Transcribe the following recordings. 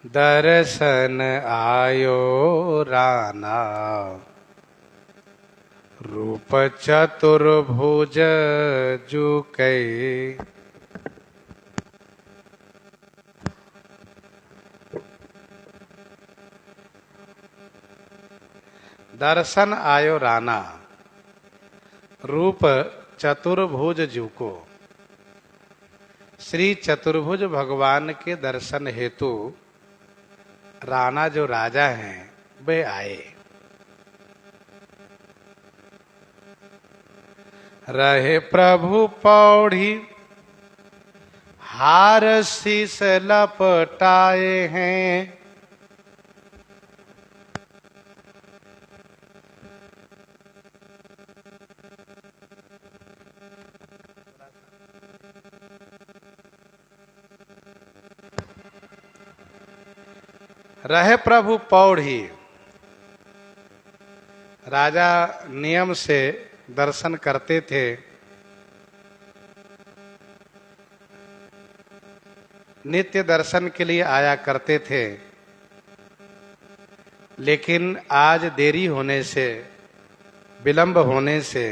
दर्शन आयो राना रूप चतुर्भुज जुकै। दर्शन आयो राना रूप चतुर्भुज जुको। श्री चतुर्भुज भगवान के दर्शन हेतु राणा जो राजा हैं वे आए। रहे प्रभु पौड़ी हार शीस लपटाए हैं। रहे प्रभु पौड़ी, राजा नियम से दर्शन करते थे। नित्य दर्शन के लिए आया करते थे, लेकिन आज देरी होने से, विलंब होने से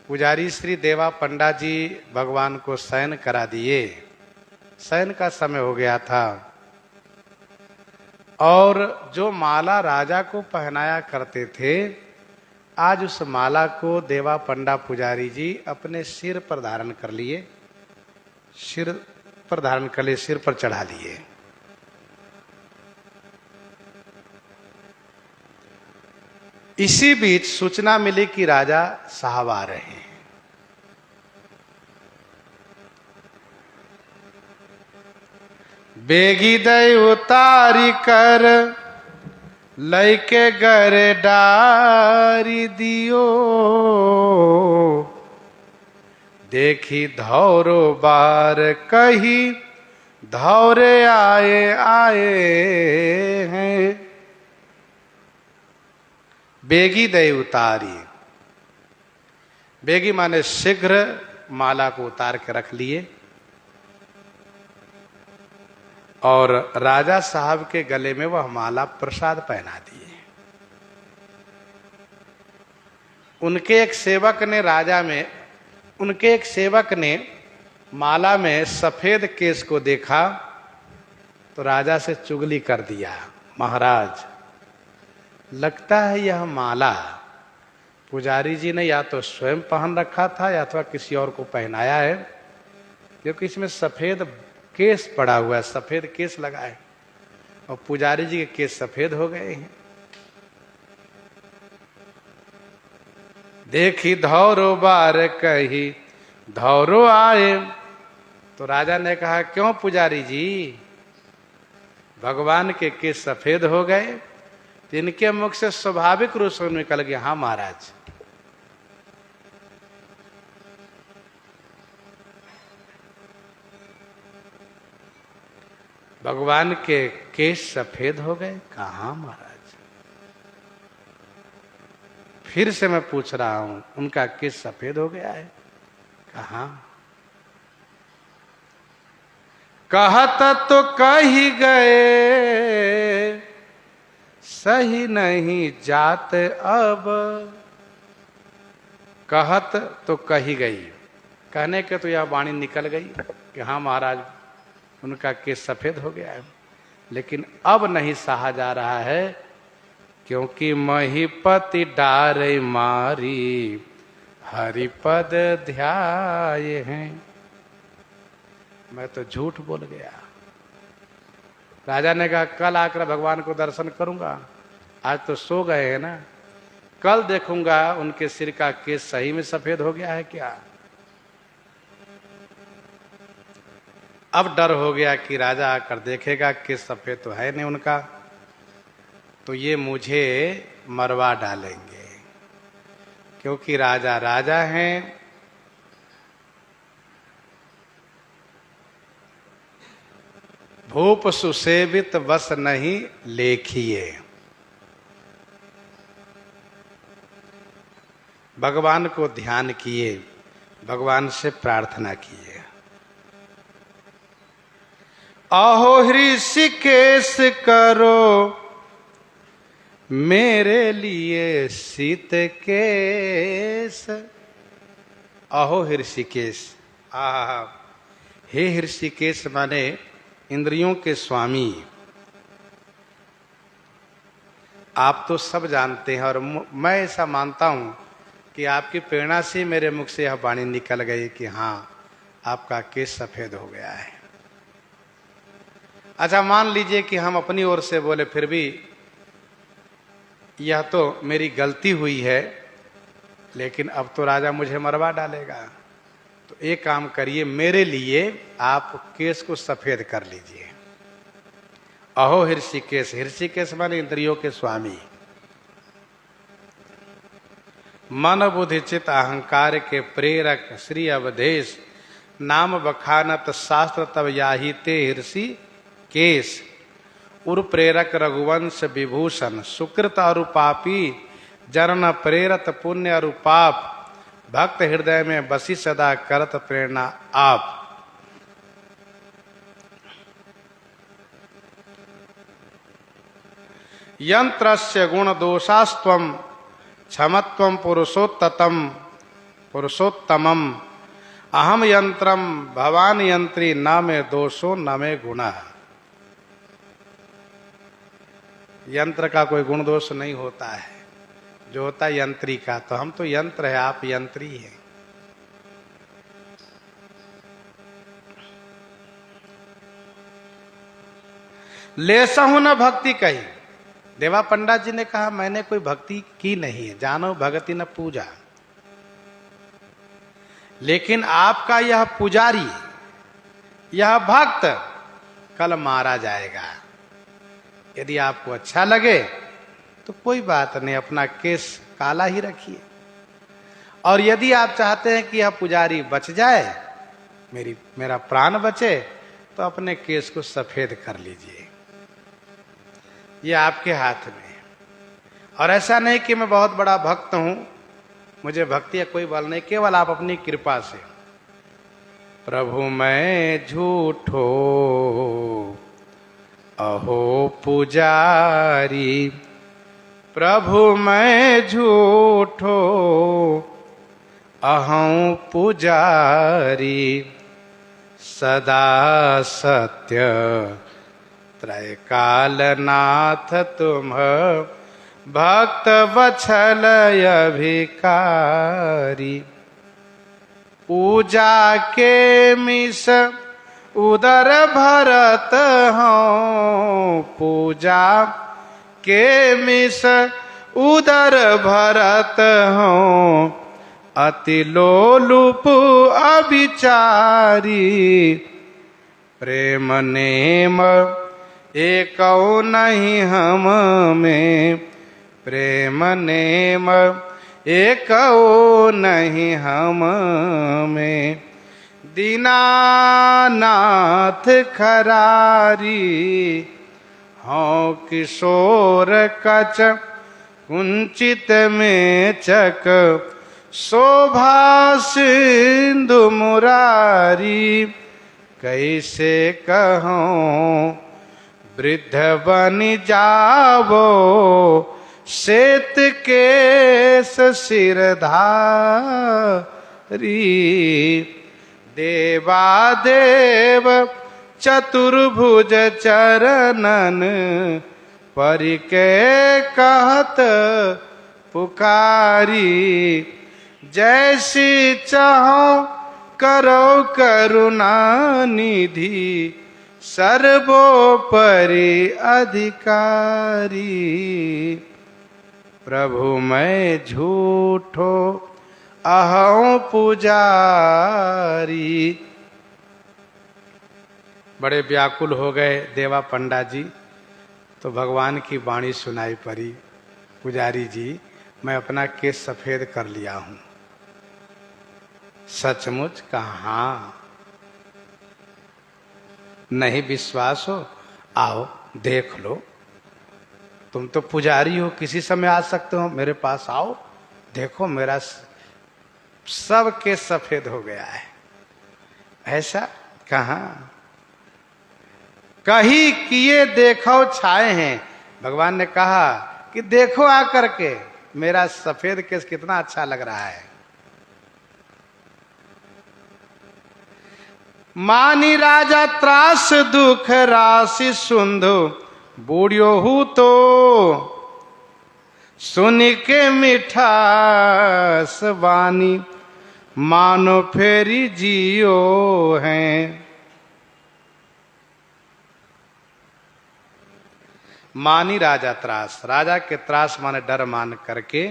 पुजारी श्री देवा पंडा जी भगवान को शयन करा दिए। शयन का समय हो गया था और जो माला राजा को पहनाया करते थे, आज उस माला को देवा पंडा पुजारी जी अपने सिर पर धारण कर लिए। सिर पर धारण कर लिए, सिर पर चढ़ा लिए। इसी बीच सूचना मिली कि राजा साहब आ रहे हैं। बेगी दई उतारी कर लैके गरे डारी दियो। देखी धौरो बार कही धौरे आए आए हैं। बेगी दई उतारी, बेगी माने शीघ्र माला को उतार के रख लिए और राजा साहब के गले में वह माला प्रसाद पहना दिए। उनके एक सेवक ने माला में सफेद केस को देखा तो राजा से चुगली कर दिया। महाराज, लगता है यह माला पुजारी जी ने या तो स्वयं पहन रखा था या अथवा किसी और को पहनाया है, क्योंकि इसमें सफेद केस पड़ा हुआ है, सफेद केस लगा है और पुजारी जी के केस सफेद हो गए हैं। देखी धौरो बार कही धौरो आए। तो राजा ने कहा, क्यों पुजारी जी, भगवान के केस सफेद हो गए? तो इनके मुख से स्वाभाविक रूप से निकल गया, हाँ महाराज। भगवान के केस सफेद हो गए? कहाँ महाराज। फिर से मैं पूछ रहा हूं, उनका केस सफेद हो गया है? कहाँ। कहत तो कही गए सही नहीं जात अब। कहत तो कही गई, कहने के तो यह वाणी निकल गई कि हाँ महाराज उनका केस सफेद हो गया है, लेकिन अब नहीं सहा जा रहा है, क्योंकि महीपति डारे मारी हरिपद ध्याये हैं। मैं तो झूठ बोल गया। राजा ने कहा, कल आकर भगवान को दर्शन करूंगा, आज तो सो गए हैं ना, कल देखूंगा उनके सिर का केस सही में सफेद हो गया है क्या। अब डर हो गया कि राजा आकर देखेगा केस सफेद तो है नहीं उनका, तो ये मुझे मरवा डालेंगे, क्योंकि राजा राजा हैं। भूप सुसेवित वस नहीं लेखिए। भगवान को ध्यान किए, भगवान से प्रार्थना किए अहो ऋषिकेश करो मेरे लिए शीत केश। अहो ऋषिकेश, आहा, हे ऋषिकेश माने इंद्रियों के स्वामी। आप तो सब जानते हैं और मैं ऐसा मानता हूं कि आपकी प्रेरणा से मेरे मुख से यह वाणी निकल गई कि हाँ, आपका केश सफेद हो गया है। अच्छा, मान लीजिए कि हम अपनी ओर से बोले, फिर भी यह तो मेरी गलती हुई है, लेकिन अब तो राजा मुझे मरवा डालेगा। तो एक काम करिए, मेरे लिए आप केश को सफेद कर लीजिए। अहो ऋषिकेश, ऋषिकेश माने इंद्रियों के स्वामी। मन बुद्धि चित्त अहंकार के प्रेरक श्री अवधेश, नाम बखानत शास्त्र तब याही ते ऋषि केश। उर प्रेरक रघुवंश विभूषण, सुकृत अरुपापी जन प्रेरत पुण्य अरुपाप, भक्त हृदय में बसी सदा करत प्रेरणा आप। यंत्रस्य गुण दोषास्त्वम क्षमत्वम पुरुषोत्तमम, अहम यंत्रम भवान यंत्री, न में दोषो न में गुण। यंत्र का कोई गुण दोष नहीं होता है, जो होता है यंत्री का। तो हम तो यंत्र है, आप यंत्री हैं। लेसहु न भक्ति कही। देवा पंडा जी ने कहा, मैंने कोई भक्ति की नहीं है, जानो भगति न पूजा। लेकिन आपका यह पुजारी, यह भक्त कल मारा जाएगा। यदि आपको अच्छा लगे तो कोई बात नहीं, अपना केस काला ही रखिए। और यदि आप चाहते हैं कि यह पुजारी बच जाए, मेरा प्राण बचे, तो अपने केस को सफेद कर लीजिए। ये आपके हाथ में है। और ऐसा नहीं कि मैं बहुत बड़ा भक्त हूं, मुझे भक्ति या कोई बल नहीं, केवल आप अपनी कृपा से। प्रभु मैं झूठो अहो पुजारी, प्रभु मैं झूठो अहं पुजारी, सदा सत्य त्रैकालनाथ तुम भक्त वत्सल अभिकारी। पूजा के मिस उदर भरत हूँ, पूजा के मिस उदर भरत हूँ, अति लोलुप अभिचारी। प्रेम नेम एकौ नहीं हम में, प्रेम नेम एकौ नहीं हम में। दीनानाथ खरारी हौ किशोर कच कुंचित में चक, शोभा सिंधु मुरारी। कैसे कहूँ वृद्ध बन जावो, श्वेत केश सिरधारी। देवादेव चतुर्भुज चरणन, परिके कहत पुकारी। जैसी चाहो करो करुणा निधि, सर्वोपरि अधिकारी। प्रभु मैं झूठो अहं पुजारी। बड़े व्याकुल हो गए देवा पंडा जी, तो भगवान की वाणी सुनाई पड़ी, पुजारी जी मैं अपना केस सफेद कर लिया हूं। सचमुच? कहा हाँ। नहीं विश्वास हो, आओ देख लो। तुम तो पुजारी हो, किसी समय आ सकते हो, मेरे पास आओ, देखो मेरा सब केस सफेद हो गया है। ऐसा कहा? कही किए देखो छाए हैं। भगवान ने कहा कि देखो आकर के मेरा सफेद केस कितना अच्छा लग रहा है। मानी राजा त्रास दुख राशि सुंधु बूढ़ियो हूं तो सुन के मिठास वानी मानो फेरी जियो हैं। मानी राजा त्रास, राजा के त्रास माने डर मान करके,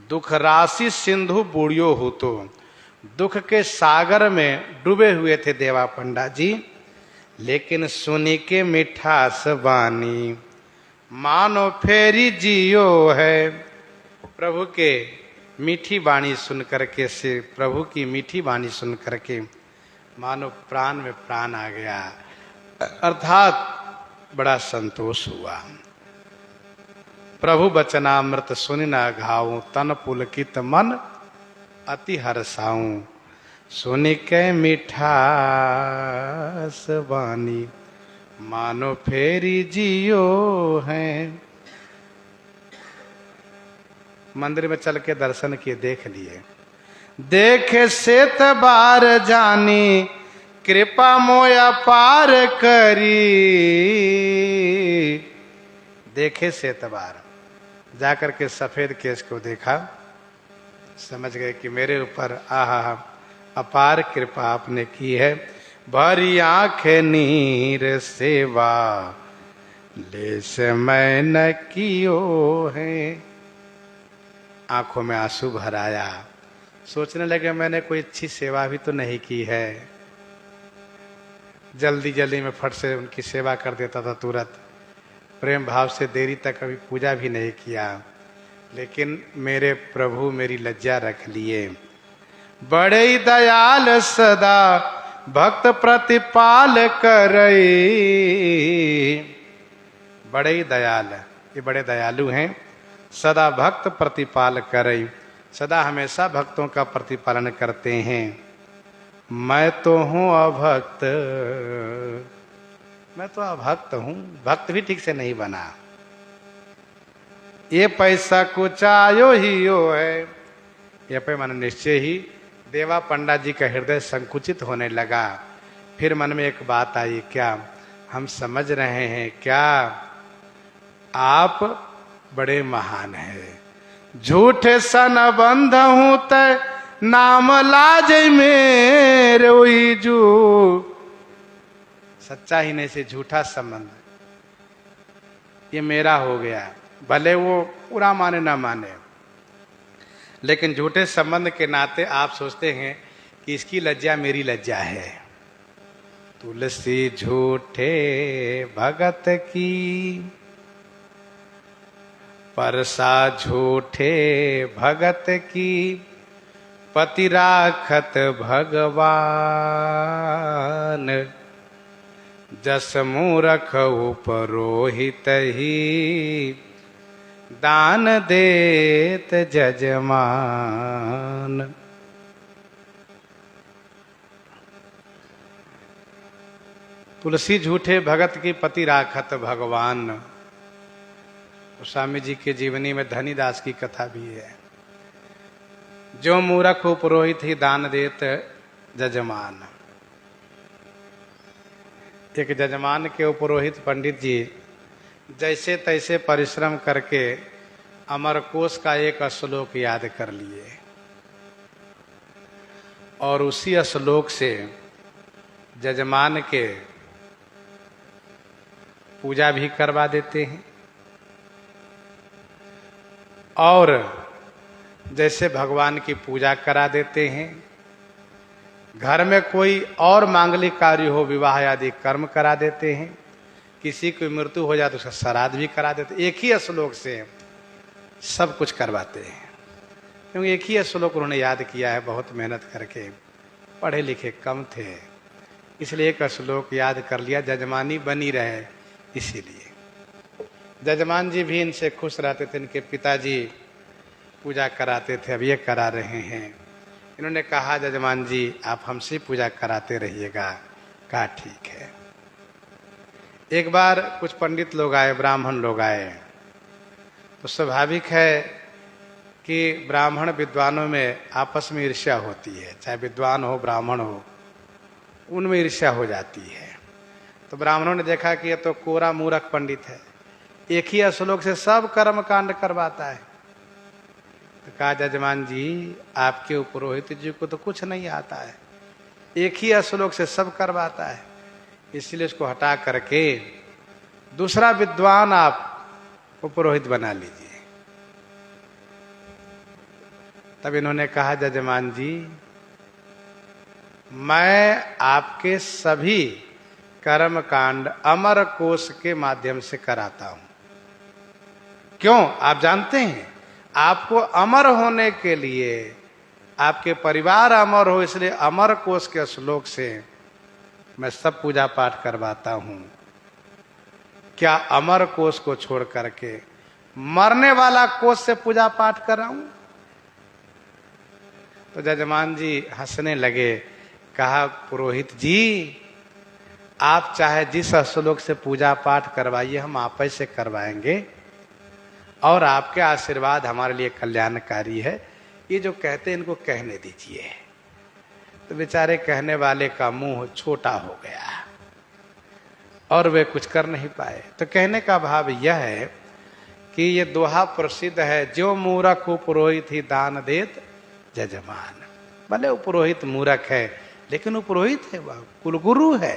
दुख राशि सिंधु बूढ़ियो हो तो, दुख के सागर में डूबे हुए थे देवा पंडा जी, लेकिन सुनी के मिठास वानी मानो फेरी जियो है। प्रभु के मीठी वाणी सुन करके से, प्रभु की मीठी वाणी सुन करके मानो प्राण में प्राण आ गया, अर्थात बड़ा संतोष हुआ। प्रभु बचनामृत सुनि न घाऊं तन पुलकित मन अति हर्षाऊं सुनि के मिठास वाणी मानो फेरी जियो है। मंदिर में चल के दर्शन किए, देख लिए। देखे सेत बार जानी कृपा मोया पार करी। देखे सेत बार, जाकर के सफेद केस को देखा, समझ गए कि मेरे ऊपर आहा अपार कृपा आपने की है। भरी आंखें नीर सेवा ले से मैं न कियो है। आंखों में आंसू भर आया, सोचने लगे मैंने कोई अच्छी सेवा भी तो नहीं की है। जल्दी जल्दी में फट से उनकी सेवा कर देता था तुरंत, प्रेम भाव से देरी तक कभी पूजा भी नहीं किया। लेकिन मेरे प्रभु मेरी लज्जा रख लिए। बड़े ही दयाल सदा भक्त प्रतिपाल करई। बड़े ही दयाल, ये बड़े दयालु हैं। सदा भक्त प्रतिपाल करई, सदा हमेशा भक्तों का प्रतिपालन करते हैं। मैं तो हूं अभक्त, मैं तो अभक्त हूं, भक्त भी ठीक से नहीं बना। ये पैसा कुछ आयो ही यो है। ये पे मन निश्चय ही देवा पंडा जी का हृदय संकुचित होने लगा। फिर मन में एक बात आई, क्या हम समझ रहे हैं क्या आप बड़े महान हैं। झूठे सन बंध हूं तय नाम लाज मेरे वही जू। सच्चा ही नहीं से झूठा संबंध ये मेरा हो गया। भले वो पूरा माने ना माने, लेकिन झूठे संबंध के नाते आप सोचते हैं कि इसकी लज्जा मेरी लज्जा है। तुलसी झूठे भगत की परसा झूठे भगत की पति राखत भगवान। जस मूरख उपरोहित ही दान देत जजमान। तुलसी झूठे भगत की पति राखत भगवान। स्वामी जी के जीवनी में धनीदास की कथा भी है। जो मूरख उपरोहित ही दान देत जजमान। एक जजमान के उपरोहित पंडित जी जैसे तैसे परिश्रम करके अमरकोश का एक श्लोक याद कर लिए और उसी श्लोक से जजमान के पूजा भी करवा देते हैं। और जैसे भगवान की पूजा करा देते हैं, घर में कोई और मांगलिक कार्य हो, विवाह आदि कर्म करा देते हैं। किसी की मृत्यु हो जाए तो उसका श्राद्ध भी करा देते। एक ही श्लोक से सब कुछ करवाते हैं, क्योंकि एक ही श्लोक उन्होंने याद किया है बहुत मेहनत करके। पढ़े लिखे कम थे, इसलिए एक श्लोक याद कर लिया, जजमानी बनी रहे। इसीलिए जजमान जी भी इनसे खुश रहते थे। इनके पिताजी पूजा कराते थे, अब ये करा रहे हैं। इन्होंने कहा जजमान जी आप हमसे पूजा कराते रहिएगा। कहा ठीक है। एक बार कुछ पंडित लोग आए, ब्राह्मण लोग आए, तो स्वाभाविक है कि ब्राह्मण विद्वानों में आपस में ईर्ष्या होती है, चाहे विद्वान हो ब्राह्मण हो, उनमें ईर्ष्या हो जाती है। तो ब्राह्मणों ने देखा कि ये तो कोरा मूर्ख पंडित है, एक ही श्लोक से सब कर्म कांड करवाता है। तो कहा, जजमान जी आपके पुरोहित जी को तो कुछ नहीं आता है, एक ही श्लोक से सब करवाता है, इसलिए उसको हटा करके दूसरा विद्वान आप पुरोहित बना लीजिए। तब इन्होंने कहा, जजमान जी मैं आपके सभी कर्म कांड अमर कोश के माध्यम से कराता हूं। क्यों? आप जानते हैं आपको अमर होने के लिए, आपके परिवार अमर हो, इसलिए अमर कोश के श्लोक से मैं सब पूजा पाठ करवाता हूं। क्या अमर कोश को छोड़ करके मरने वाला कोश से पूजा पाठ कराऊं? तो जजमान जी हंसने लगे, कहा, पुरोहित जी आप चाहे जिस श्लोक से पूजा पाठ करवाइए, हम आप ही से करवाएंगे और आपके आशीर्वाद हमारे लिए कल्याणकारी है। ये जो कहते हैं इनको कहने दीजिए। तो बेचारे कहने वाले का मुंह छोटा हो गया और वे कुछ कर नहीं पाए। तो कहने का भाव यह है कि ये दोहा प्रसिद्ध है, जो मूर्ख पुरोहित ही दान देत जजमान। भले वो पुरोहित मूर्ख है, लेकिन वो पुरोहित है, वह कुलगुरु है,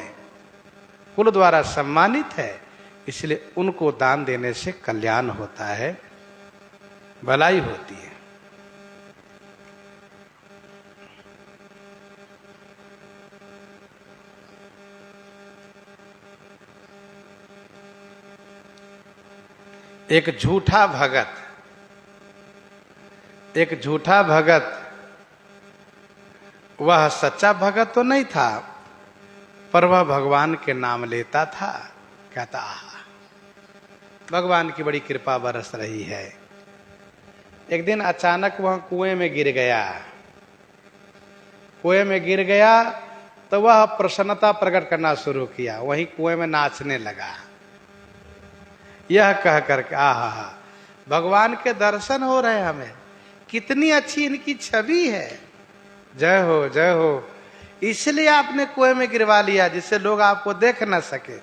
कुल द्वारा सम्मानित है, इसलिए उनको दान देने से कल्याण होता है, भलाई होती है। एक झूठा भगत, वह सच्चा भगत तो नहीं था, पर वह भगवान के नाम लेता था। कहता, भगवान की बड़ी कृपा बरस रही है। एक दिन अचानक वह कुएं में गिर गया तो वह प्रसन्नता प्रकट करना शुरू किया, वहीं कुएं में नाचने लगा, यह कह करके, आहा भगवान के दर्शन हो रहे हैं हमें, कितनी अच्छी इनकी छवि है, जय हो जय हो। इसलिए आपने कुएं में गिरवा लिया जिससे लोग आपको देख न सके।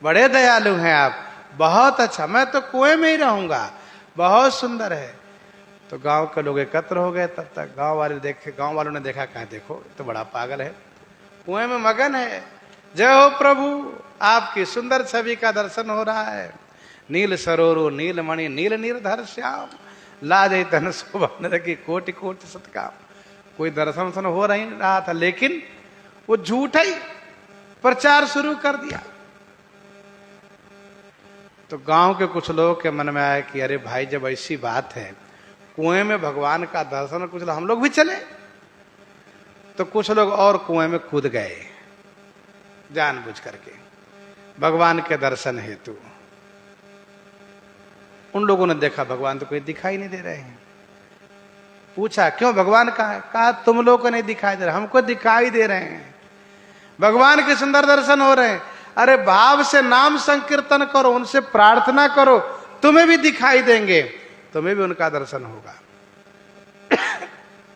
बड़े दयालु हैं आप, बहुत अच्छा, मैं तो कुएं में ही रहूंगा, बहुत सुंदर है। तो गांव के लोग एकत्र हो गए। तब तक गांव वालों ने देखा, कहा देखो तो बड़ा पागल है, कुएं में मगन है। जय हो प्रभु, आपकी सुंदर छवि का दर्शन हो रहा है। नील सरोरु नीलमणि नील निर्धर श्याम, लाजै तन शोभा की कोटि कोटि सत्काम। कोई दर्शन हो रहा था, लेकिन वो झूठा ही प्रचार शुरू कर दिया। तो गांव के कुछ लोगों के मन में आया कि अरे भाई, जब ऐसी बात है, कुएं में भगवान का दर्शन, कुछ लोग हम लोग भी चले। तो कुछ लोग और कुएं में कूद गए जानबूझ करके भगवान के दर्शन हेतु। उन लोगों ने देखा भगवान तो कोई दिखाई नहीं दे रहे हैं। पूछा, क्यों भगवान कहाँ है? कहा, तुम लोगों को नहीं दिखाई दे रहा, हमको दिखाई दे रहे हैं, भगवान के सुंदर दर्शन हो रहे हैं। अरे भाव से नाम संकीर्तन करो, उनसे प्रार्थना करो, तुम्हें भी दिखाई देंगे, तुम्हें भी उनका दर्शन होगा।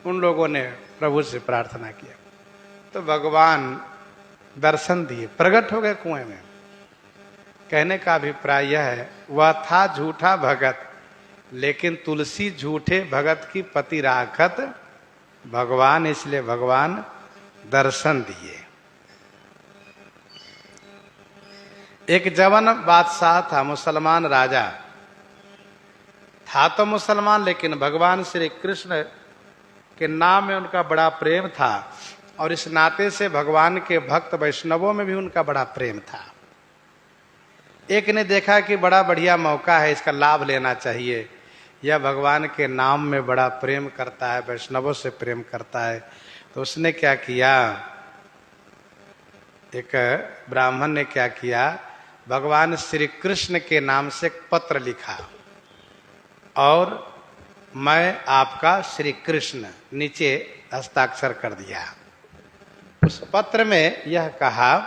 उन लोगों ने प्रभु से प्रार्थना किया तो भगवान दर्शन दिए, प्रकट हो गए कुएं में। कहने का अभिप्राय यह है, वह था झूठा भगत, लेकिन तुलसी झूठे भगत की पति राखत भगवान, इसलिए भगवान दर्शन दिए। एक जवान बादशाह था, मुसलमान राजा था, तो मुसलमान, लेकिन भगवान श्री कृष्ण के नाम में उनका बड़ा प्रेम था, और इस नाते से भगवान के भक्त वैष्णवों में भी उनका बड़ा प्रेम था। एक ने देखा कि बड़ा बढ़िया मौका है, इसका लाभ लेना चाहिए, यह भगवान के नाम में बड़ा प्रेम करता है, वैष्णवों से प्रेम करता है। तो उसने क्या किया, एक ब्राह्मण ने क्या किया, भगवान श्री कृष्ण के नाम से एक पत्र लिखा और मैं आपका श्री कृष्ण नीचे हस्ताक्षर कर दिया। उस पत्र में यह कहा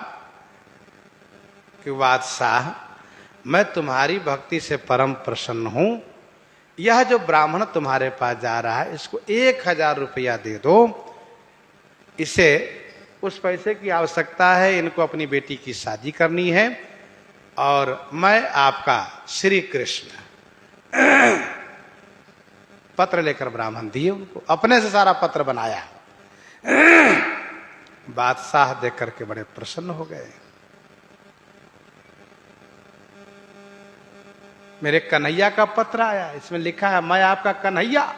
कि बादशाह, मैं तुम्हारी भक्ति से परम प्रसन्न हूं। यह जो ब्राह्मण तुम्हारे पास जा रहा है, इसको 1000 रुपया दे दो। इसे उस पैसे की आवश्यकता है, इनको अपनी बेटी की शादी करनी है। और मैं आपका श्री कृष्ण। पत्र लेकर ब्राह्मण दिए उनको, अपने से सारा पत्र बनाया। बादशाह देख करके बड़े प्रसन्न हो गए। मेरे कन्हैया का पत्र आया, इसमें लिखा है मैं आपका कन्हैया।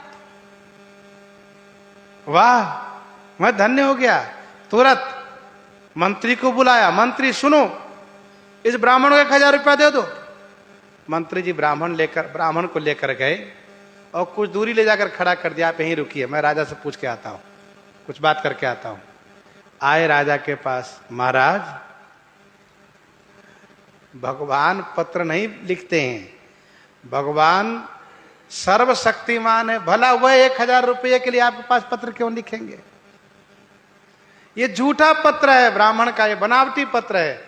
वाह, मैं धन्य हो गया। तुरंत मंत्री को बुलाया, मंत्री सुनो, इस ब्राह्मण को 1000 रुपया दे दो। मंत्री जी ब्राह्मण को लेकर गए और कुछ दूरी ले जाकर खड़ा कर दिया, आप यहीं रुकिए, मैं राजा से पूछ के आता हूं, कुछ बात करके आता हूं। आए राजा के पास, महाराज भगवान पत्र नहीं लिखते हैं, भगवान सर्वशक्तिमान है, भला वह 1000 रुपये के लिए आपके पास पत्र क्यों लिखेंगे? ये झूठा पत्र है ब्राह्मण का, ये बनावटी पत्र है।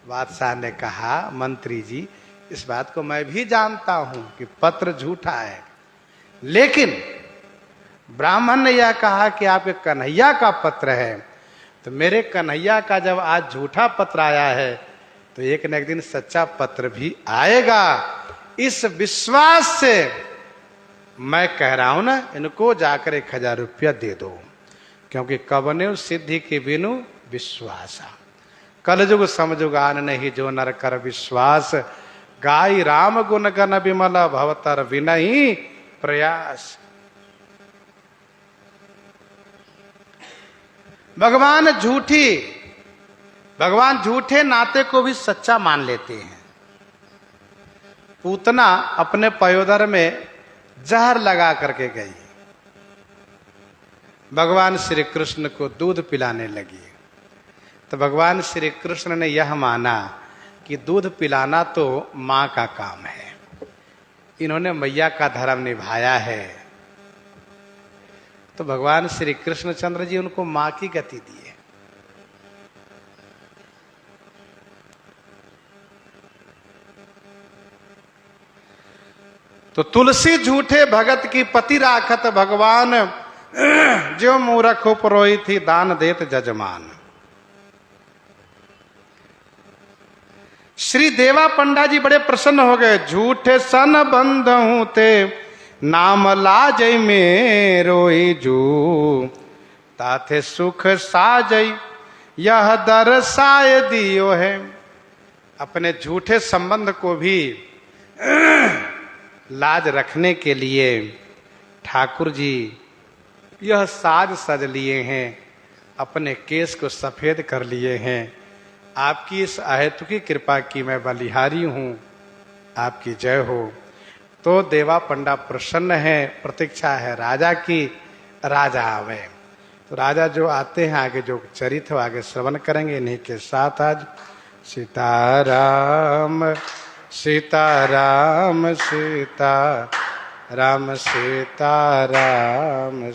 बादशाह ने कहा, मंत्री जी इस बात को मैं भी जानता हूं कि पत्र झूठा है, लेकिन ब्राह्मण ने यह कहा कि आपके कन्हैया का पत्र है, तो मेरे कन्हैया का जब आज झूठा पत्र आया है तो एक न एक दिन सच्चा पत्र भी आएगा। इस विश्वास से मैं कह रहा हूं ना, इनको जाकर 1000 रुपया दे दो, क्योंकि कवने सिद्धि के बिनु विश्वासा, कलयुग समजुगान नहीं जो नर कर विश्वास, गाई राम गुण गण विमल भवतर विनहि प्रयास। भगवान झूठे नाते को भी सच्चा मान लेते हैं। पूतना अपने पयोदर में जहर लगा करके गई, भगवान श्री कृष्ण को दूध पिलाने लगी, तो भगवान श्री कृष्ण ने यह माना कि दूध पिलाना तो मां का काम है, इन्होंने मैया का धर्म निभाया है, तो भगवान श्री कृष्णचंद्र जी उनको मां की गति दिए। तो तुलसी झूठे भगत की पति राखत भगवान, जो मूर्ख उपरोई थी दान देत जजमान। श्री देवा पंडा जी बड़े प्रसन्न हो गए। झूठे सन बंध हूं ते नाम लाजय में रोई जू, ताथे सुख साजय यह दर्शाय दियो है। अपने झूठे संबंध को भी लाज रखने के लिए ठाकुर जी यह साज सज लिए हैं, अपने केस को सफेद कर लिए हैं। आपकी इस अहेतुकी कृपा की मैं बलिहारी हूं, आपकी जय हो। तो देवा पंडा प्रसन्न है, प्रतीक्षा है राजा की, राजा आवे। तो राजा जो आते हैं आगे जो चरित्र आगे श्रवण करेंगे, इन्हीं के साथ आज सीताराम सीताराम सीताराम सीताराम।